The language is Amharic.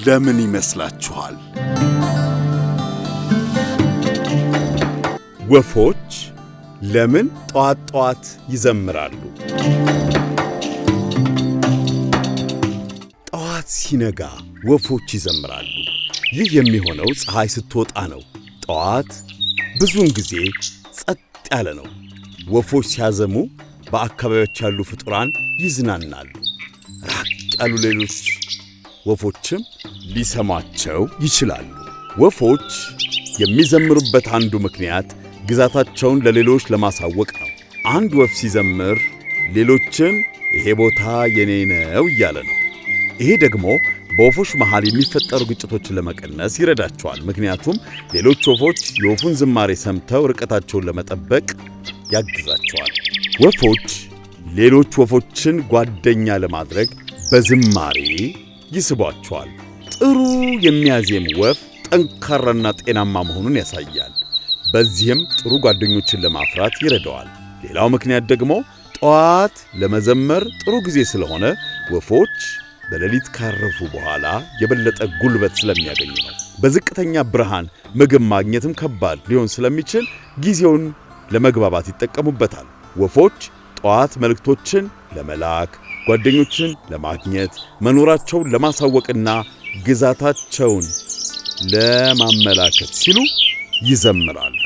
ለምን ይመስላችኋል? ወፎች ለምን ጠዋት ይዘምራሉ? ጠዋት ሲነጋ ወፎች ይዘምራሉ። ይህ የሚሆነው ፀሐይ ስትወጣ ነው። ጠዋት ብዙውን ጊዜ ጸጥ ያለ ነው። ወፎች ሲያዘሙ በአካባቢዎች ያሉ ፍጡራን ይዝናናሉ። ራቅ ያሉ ሌሎች ወፎችም ሊሰማቸው ይችላሉ። ወፎች የሚዘምሩበት አንዱ ምክንያት ግዛታቸውን ለሌሎች ለማሳወቅ ነው። አንድ ወፍ ሲዘምር ሌሎችን ይሄ ቦታ የኔ ነው እያለ ነው። ይሄ ደግሞ በወፎች መሃል የሚፈጠሩ ግጭቶችን ለመቀነስ ይረዳቸዋል። ምክንያቱም ሌሎች ወፎች የወፉን ዝማሬ ሰምተው ርቀታቸውን ለመጠበቅ ያግዛቸዋል። ወፎች ሌሎች ወፎችን ጓደኛ ለማድረግ በዝማሬ ይስቧቸዋል። ጥሩ የሚያዜም ወፍ ጠንካራና ጤናማ መሆኑን ያሳያል። በዚህም ጥሩ ጓደኞችን ለማፍራት ይረዳዋል። ሌላው ምክንያት ደግሞ ጠዋት ለመዘመር ጥሩ ጊዜ ስለሆነ ወፎች በሌሊት ካረፉ በኋላ የበለጠ ጉልበት ስለሚያገኙ ነው። በዝቅተኛ ብርሃን ምግብ ማግኘትም ከባድ ሊሆን ስለሚችል ጊዜውን ለመግባባት ይጠቀሙበታል። ወፎች ጠዋት መልእክቶችን ለመላክ፣ ጓደኞችን ለማግኘት፣ መኖራቸውን ለማሳወቅና ግዛታቸውን ለማመላከት ሲሉ ይዘምራሉ።